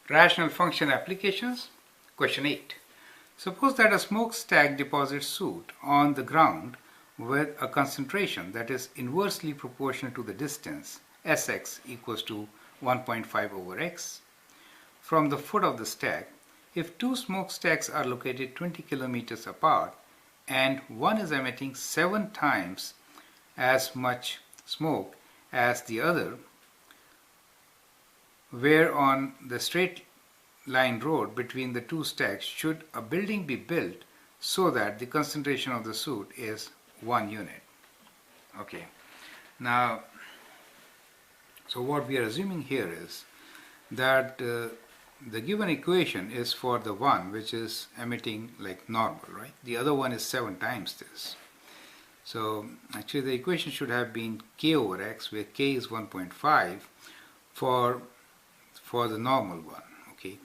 Rational function applications. Question 8. Suppose that a smokestack deposits soot on the ground with a concentration that is inversely proportional to the distance Sx equals to 1.5 over x from the foot of the stack. If two smokestacks are located 20 kilometers apart and one is emitting 7 times as much smoke as the other, where on the straight line road between the two stacks should a building be built so that the concentration of the soot is 1 unit. Okay, now so what we are assuming here is that the given equation is for the one which is emitting like normal, right? The other one is 7 times this. So actually the equation should have been k over x, where k is 1.5 for the normal one. Okay,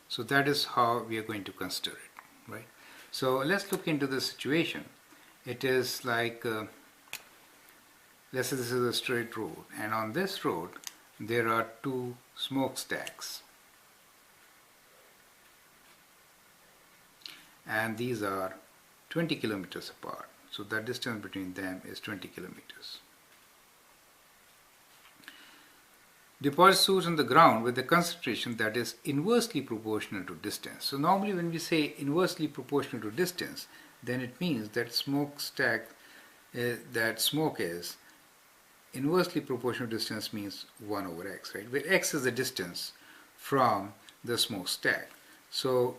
so that is how we are going to consider it, right? So let's look into the situation. It is like let's say this is a straight road, and on this road there are 2 smokestacks, and these are 20 kilometers apart, so the distance between them is 20 kilometers. Deposit soot on the ground with a concentration that is inversely proportional to distance. So normally when we say inversely proportional to distance, then it means that smokestack, that smoke is inversely proportional to distance means 1 over x, right? Where x is the distance from the smokestack. So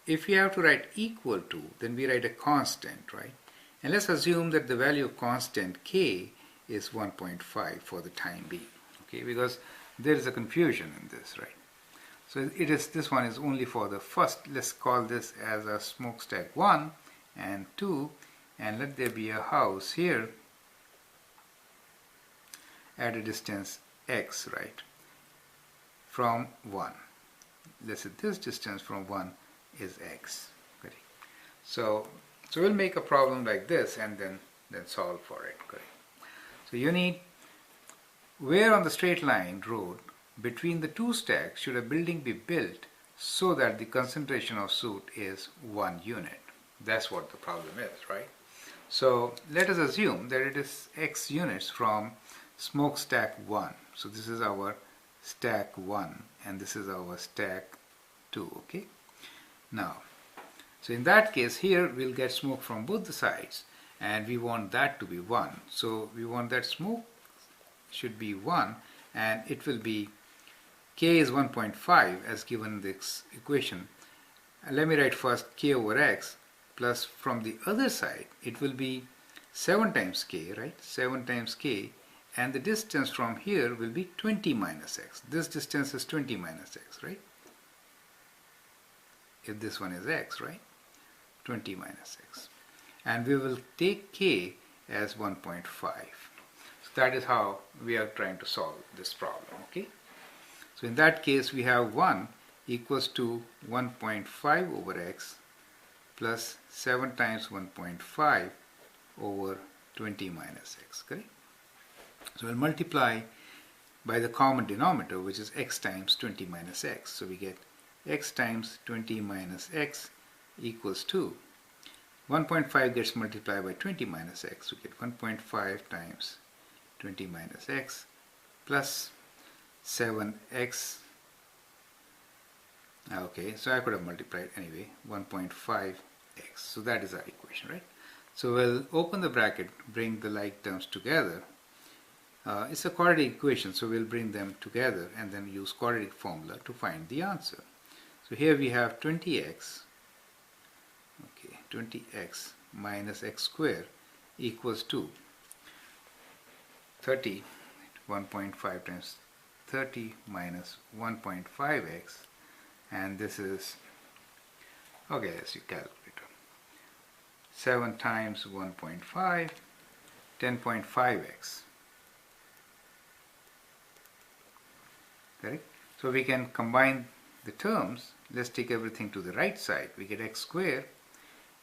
if we have to write equal to, then we write a constant, right? And let's assume that the value of constant k is 1.5 for the time being, okay? Because there is a confusion in this, right? So it is, this one is only for the first. Let's call this as a smokestack 1 and 2, and let there be a house here at a distance x, right, from 1. Let's say this distance from 1 is x. Okay. So we'll make a problem like this and then solve for it. Okay. So you need, where on the straight line road between the two stacks should a building be built so that the concentration of soot is 1 unit. That's what the problem is, right? So let us assume that it is x units from smokestack 1. So this is our stack 1 and this is our stack 2, okay? Now, so in that case here we'll get smoke from both the sides, and we want that to be 1. So we want that smoke should be 1, and it will be k is 1.5 as given in this equation. And let me write first k over x plus, from the other side it will be 7 times k, right? 7 times k, and the distance from here will be 20 minus x. This distance is 20 minus x, right? If this one is x, right? 20 minus x. And we will take k as 1.5. So that is how we are trying to solve this problem, okay? So in that case we have 1 equals to 1.5 over x plus 7 times 1.5 over 20 minus x, correct? So we'll multiply by the common denominator, which is x times 20 minus x. So we get x times 20 minus x equals to 1.5 gets multiplied by 20 minus x. We get 1.5 times 20 minus x plus 7x. Okay, so I could have multiplied anyway, 1.5x. So that is our equation, right? So we'll open the bracket, bring the like terms together. It's a quadratic equation, so we'll bring them together and then use quadratic formula to find the answer. So here we have 20x, okay, 20x minus x squared equals to 30, 1.5 times 30 minus 1.5x, and this is, okay, let's use calculator. 7 times 1.5, 10.5x. Correct? So we can combine the terms. Let's take everything to the right side. We get x squared,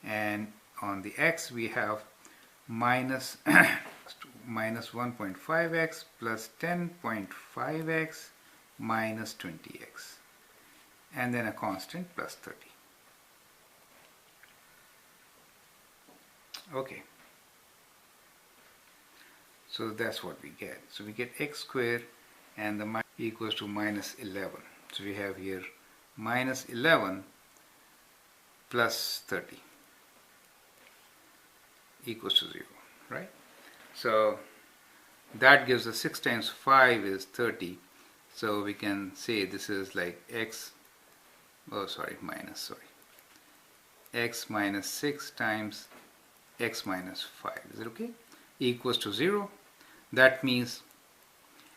and on the x we have minus minus 1.5x plus 10.5x minus 20x. and then a constant plus 30. Okay, so that's what we get. So we get x squared and the equals to minus 11. So we have here minus 11 plus 30 equals to 0, right? So that gives us 6 times 5 is 30. So we can say this is like x, x minus 6 times x minus 5. Is it okay? Equals to 0. That means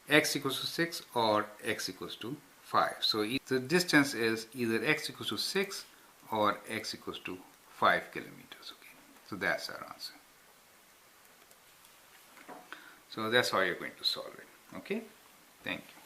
x equals to 6 or x equals to 5. So the distance is either x equals to 6 or x equals to 5 kilometers. Okay, so that's our answer. So that's how you're going to solve it. Okay, thank you.